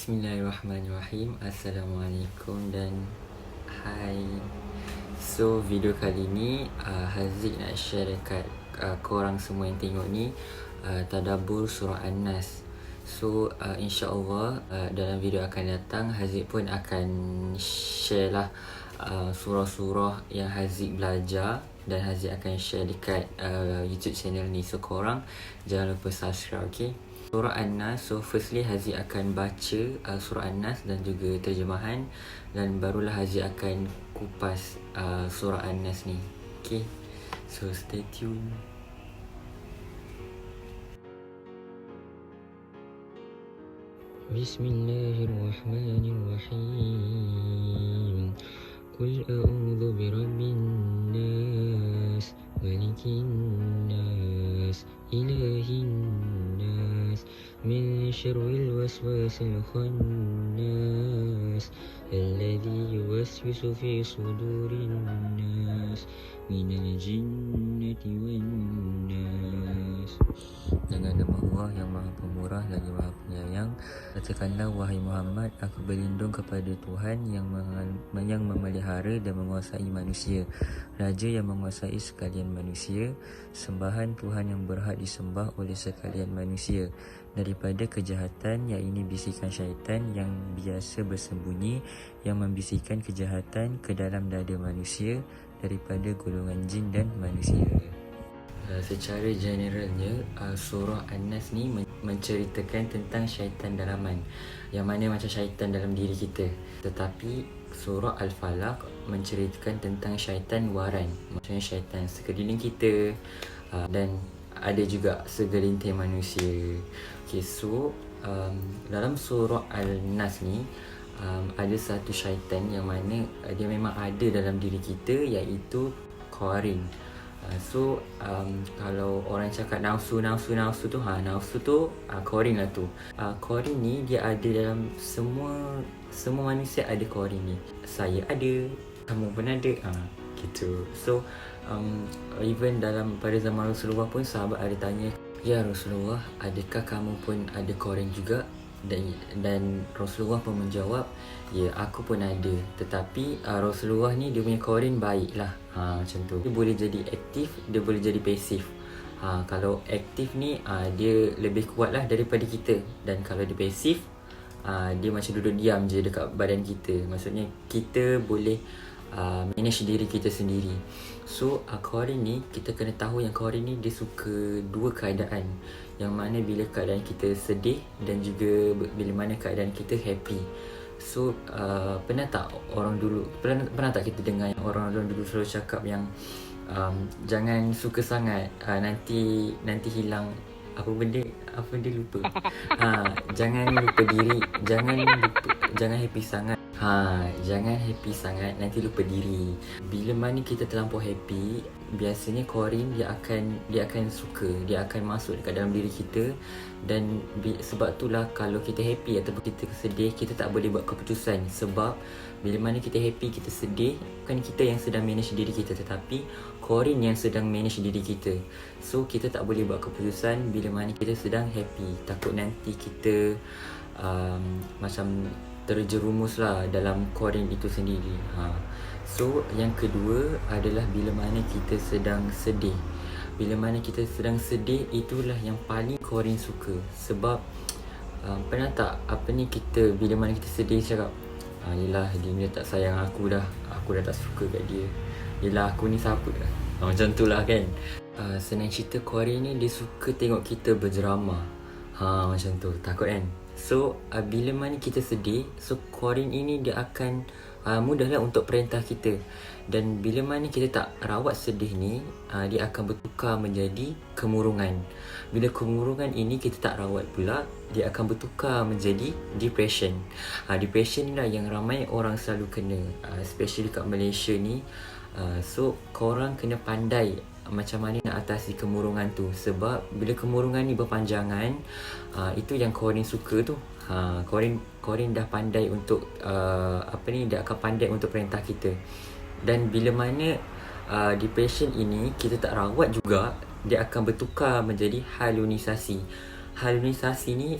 Bismillahirrahmanirrahim. Assalamualaikum dan hai. So video kali ni Haziq nak share dekat korang semua yang tengok ni tadabbur surah An-Nas. So insya-Allah dalam video akan datang Haziq pun akan share lah surah-surah yang Haziq belajar dan Haziq akan share dekat YouTube channel ni. So korang jangan lupa subscribe, okay? Surah An-Nas. So firstly Haziq akan baca surah An-Nas dan juga terjemahan, dan barulah Haziq akan kupas surah An-Nas ni. Okay, so stay tune. Bismillahirrahmanirrahim. Qul a'udzu birabbin nas, malikin nas, ilahin nas, min syarril waswasil khannas, alladzi yuwaswisu fi sudurin nas, minal jinnati wan nas. Dengan nama Allah yang Maha Pemurah lagi Maha Penyayang. Katakanlah, wahai Muhammad, aku berlindung kepada Tuhan yang memelihara dan menguasai manusia, Raja yang menguasai sekalian manusia, sembahan Tuhan yang berhak disembah oleh sekalian manusia, daripada kejahatan, yang ini bisikan syaitan yang biasa bersembunyi, yang membisikkan kejahatan ke dalam dada manusia daripada golongan jin dan manusia. Secara generalnya surah An-Nas ni menceritakan tentang syaitan dalaman, yang mana macam syaitan dalam diri kita. Tetapi surah Al-Falaq menceritakan tentang syaitan waran, maksudnya syaitan sekeliling kita, dan ada juga segelintir manusia. Okay, so dalam surah Al-Nas ni ada satu syaitan yang mana dia memang ada dalam diri kita, iaitu qarin. So kalau orang cakap nafsu tu nafsu tu qarin lah tu. Qarin ni dia ada dalam semua manusia, ada qarin ni. Saya ada, kamu pun ada, gitu. So even pada zaman Rasulullah pun sahabat ada tanya, ya Rasulullah, adakah kamu pun ada qarin juga? Dan Rasulullah pun menjawab, ya aku pun ada, tetapi Rasulullah ni dia punya qarin baik lah, macam tu. Dia boleh jadi aktif, dia boleh jadi pasif. Kalau aktif ni dia lebih kuat lah daripada kita, dan kalau dia pasif dia macam duduk diam je dekat badan kita. Maksudnya kita boleh manage diri kita sendiri. So qarin ni, kita kena tahu yang qarin ni dia suka dua keadaan, yang mana bila keadaan kita sedih dan juga bila mana keadaan kita happy. So pernah tak kita dengar yang orang dulu selalu cakap yang jangan suka sangat, nanti hilang apa benda lupa. Jangan lupa diri, jangan happy sangat. Jangan happy sangat, nanti lupa diri. Bila mana kita terlampau happy, biasanya qarin dia akan suka, dia akan masuk dekat dalam diri kita. Dan sebab itulah kalau kita happy ataupun kita sedih, kita tak boleh buat keputusan. Sebab bila mana kita happy, kita sedih, bukan kita yang sedang manage diri kita, tetapi qarin yang sedang manage diri kita. So kita tak boleh buat keputusan bila mana kita sedang happy. Takut nanti kita macam terjerumus lah dalam qarin itu sendiri. So yang kedua adalah bila mana kita sedang sedih. Bila mana kita sedang sedih, itulah yang paling qarin suka. Sebab pernah tak kita bila mana kita sedih cakap, yelah dia tak sayang aku dah, aku dah tak suka kat dia, yelah aku ni siapa dah, macam tu lah kan. Senang cerita, qarin ni dia suka tengok kita berjerama, macam tu, takut kan. So bila mana kita sedih, so qarin ini dia akan mudahlah untuk perintah kita. Dan bila mana kita tak rawat sedih ni, dia akan bertukar menjadi kemurungan. Bila kemurungan ini kita tak rawat pula, dia akan bertukar menjadi depression. Depression ni lah yang ramai orang selalu kena, especially kat Malaysia ni. So korang kena pandai macam mana nak atasi kemurungan tu. Sebab bila kemurungan ni berpanjangan, itu yang qarin suka tu. Qarin dah pandai untuk dia akan pandai untuk perintah kita. Dan bila mana depression ini kita tak rawat juga, dia akan bertukar menjadi halusinasi. halusinasi ni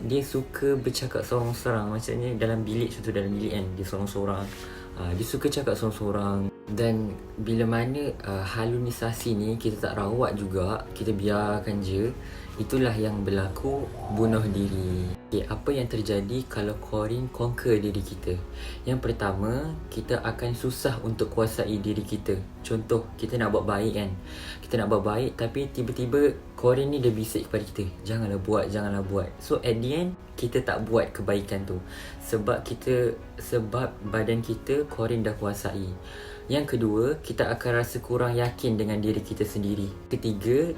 dia suka bercakap seorang-seorang. Maksudnya dalam bilik, contoh dalam bilik kan, dia seorang-seorang. Dia suka cakap seorang-seorang. Dan bila mana halusinasi ni kita tak rawat juga, kita biarkan je, itulah yang berlaku bunuh diri. Okay, apa yang terjadi kalau Corin conquer diri kita? Yang pertama, kita akan susah untuk kuasai diri kita. Contoh, kita nak buat baik kan, kita nak buat baik tapi tiba-tiba Corin ni dia bisik kepada kita, janganlah buat. So at the end, kita tak buat kebaikan tu sebab badan kita Corin dah kuasai. Yang kedua, kita akan rasa kurang yakin dengan diri kita sendiri. Ketiga,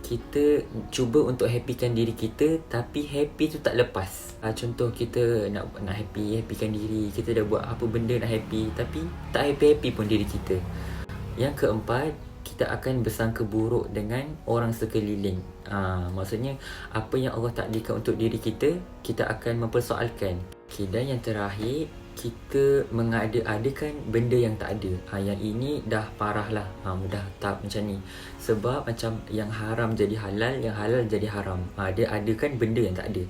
kita cuba untuk happykan diri kita tapi happy tu tak lepas. Contoh, kita nak happykan diri, kita dah buat apa benda nak happy tapi tak happy pun diri kita. Yang keempat, kita akan bersangka buruk dengan orang sekeliling. Maksudnya apa yang Allah takdirkan untuk diri kita, kita akan mempersoalkan. Okay, dan yang terakhir, kita mengada-adakan benda yang tak ada. Yang ini dah parah lah. Dah tahap macam ni. Sebab macam yang haram jadi halal, yang halal jadi haram. Dia adakan benda yang tak ada.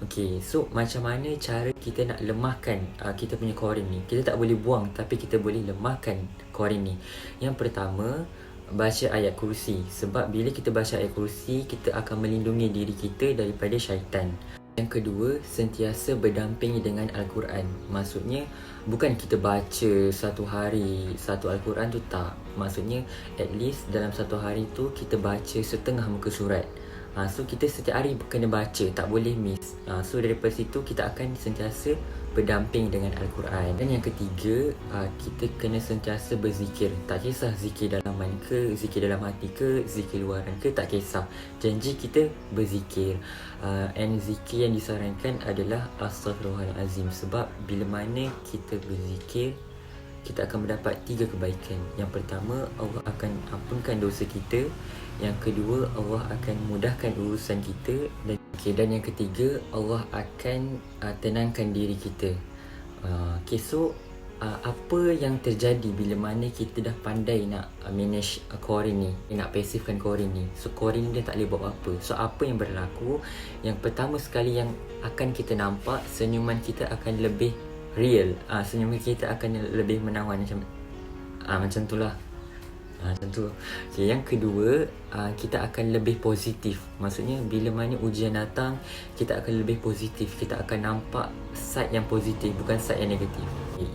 Okay, so macam mana cara kita nak lemahkan kita punya Corin ni? Kita tak boleh buang tapi kita boleh lemahkan Corin ni. Yang pertama, baca ayat kursi. Sebab bila kita baca ayat kursi, kita akan melindungi diri kita daripada syaitan. Yang kedua, sentiasa berdampingi dengan Al-Quran. Maksudnya, bukan kita baca satu hari satu Al-Quran tu, tak. Maksudnya, at least dalam satu hari tu, kita baca setengah muka surat. So, kita setiap hari kena baca, tak boleh miss. So, daripada situ, kita akan sentiasa berdamping dengan Al-Quran. Dan yang ketiga, kita kena sentiasa berzikir. Tak kisah zikir dalaman ke, zikir dalam hati ke, zikir luaran ke, tak kisah. Janji kita berzikir. And zikir yang disarankan adalah Astaghfirullahalazim. Sebab bila mana kita berzikir, kita akan mendapat 3 kebaikan. Yang pertama, Allah akan ampunkan dosa kita. Yang kedua, Allah akan mudahkan urusan kita. Dan yang ketiga, Allah akan tenangkan diri kita. So apa yang terjadi bila mana kita dah pandai nak manage Corin ni, nak pasifkan Corin ni. So Corin ni dia tak boleh buat apa. So apa yang berlaku? Yang pertama sekali yang akan kita nampak, senyuman kita akan lebih real. Senyuman kita akan lebih menawan macam tu lah. Macam tu. Okay, yang kedua, kita akan lebih positif. Maksudnya bila mana ujian datang, kita akan lebih positif. Kita akan nampak side yang positif, bukan side yang negatif.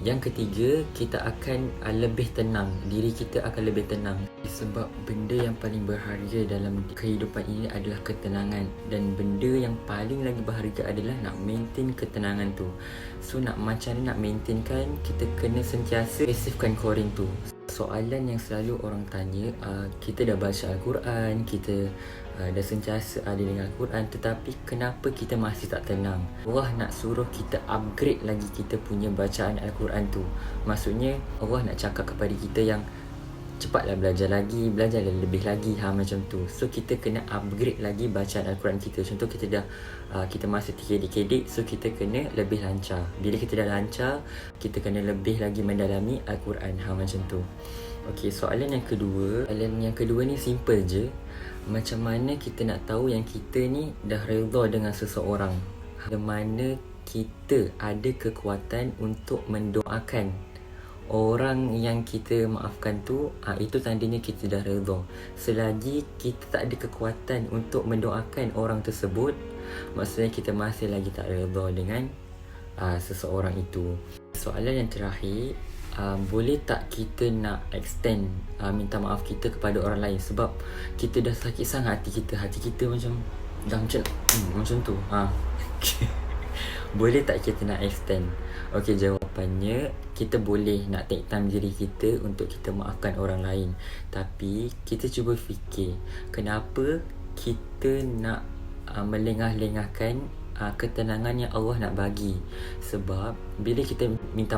Yang ketiga, kita akan lebih tenang. Diri kita akan lebih tenang. Sebab benda yang paling berharga dalam kehidupan ini adalah ketenangan. Dan benda yang paling lagi berharga adalah nak maintain ketenangan tu. So macam mana nak maintainkan, kita kena sentiasa pasifkan Corin tu. Soalan yang selalu orang tanya, kita dah baca Al-Quran, kita dah sentiasa ada dengan Al-Quran, tetapi kenapa kita masih tak tenang? Allah nak suruh kita upgrade lagi kita punya bacaan Al-Quran tu. Maksudnya Allah nak cakap kepada kita yang cepatlah belajar lebih lagi, macam tu. So kita kena upgrade lagi bacaan Al-Quran kita. Contoh, kita masih terkedik-kedik, so kita kena lebih lancar. Bila kita dah lancar, kita kena lebih lagi mendalami Al-Quran, macam tu. Okay, soalan yang kedua ni simple je. Macam mana kita nak tahu yang kita ni dah redha dengan seseorang? Di mana kita ada kekuatan untuk mendoakan orang yang kita maafkan tu, itu tandanya kita dah redha. Selagi kita tak ada kekuatan untuk mendoakan orang tersebut, maksudnya kita masih lagi tak redha dengan seseorang itu. Soalan yang terakhir, boleh tak kita nak extend minta maaf kita kepada orang lain? Sebab kita dah sakit sangat hati kita macam dah macam tu. Boleh tak kita nak extend? Okey, jawapannya, kita boleh nak take time diri kita untuk kita maafkan orang lain. Tapi kita cuba fikir, kenapa kita nak melengah-lengahkan ketenangan yang Allah nak bagi? Sebab bila kita minta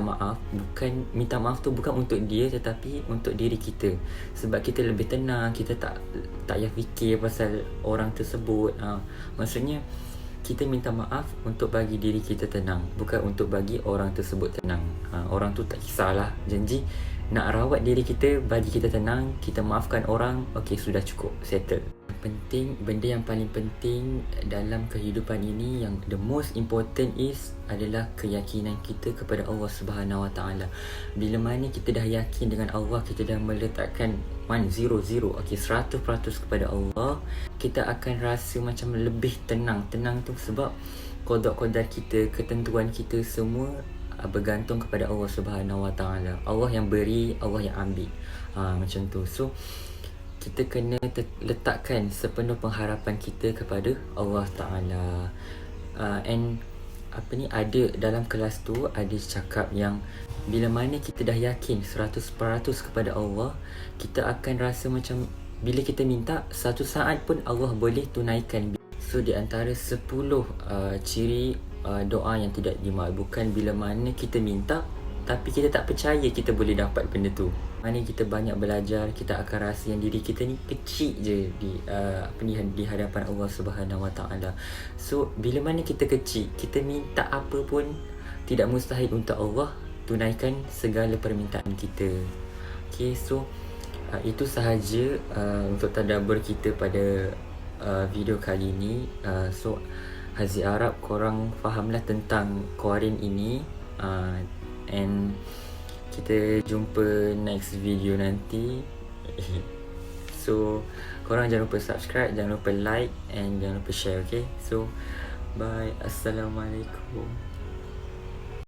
maaf tu bukan untuk dia, tetapi untuk diri kita. Sebab kita lebih tenang, kita tak payah fikir pasal orang tersebut. Maksudnya kita minta maaf untuk bagi diri kita tenang, bukan untuk bagi orang tersebut tenang. Orang tu tak kisahlah, janji nak rawat diri kita, bagi kita tenang, kita maafkan orang, okey, sudah cukup, settle. Benda yang paling penting dalam kehidupan ini, yang the most important adalah keyakinan kita kepada Allah Subhanahu Wa Taala. Bila mana kita dah yakin dengan Allah, kita dah meletakkan 100, okey, 100% kepada Allah, kita akan rasa macam lebih tenang. Tenang tu sebab qada kita, ketentuan kita semua bergantung kepada Allah Subhanahu Wa Taala. Allah yang beri, Allah yang ambil. Macam tu. So kita kena letakkan sepenuh pengharapan kita kepada Allah Ta'ala. And ada dalam kelas tu ada cakap yang bila mana kita dah yakin 100% kepada Allah, kita akan rasa macam bila kita minta, satu saat pun Allah boleh tunaikan. So di antara 10 ciri doa yang tidak dimakbulkan bila mana kita minta tapi kita tak percaya kita boleh dapat benda tu. Mana kita banyak belajar, kita akan rasa yang diri kita ni kecil je di hadapan Allah Subhanahu Wa Taala. So bila mana kita kecil, kita minta apa pun tidak mustahil untuk Allah tunaikan segala permintaan kita. Okay, so itu sahaja untuk tadabbur kita pada video kali ini. So Haziq harap korang fahamlah tentang Qawarin ini, and kita jumpa next video nanti. So korang jangan lupa subscribe, jangan lupa like, and jangan lupa share. Okay, so bye, assalamualaikum.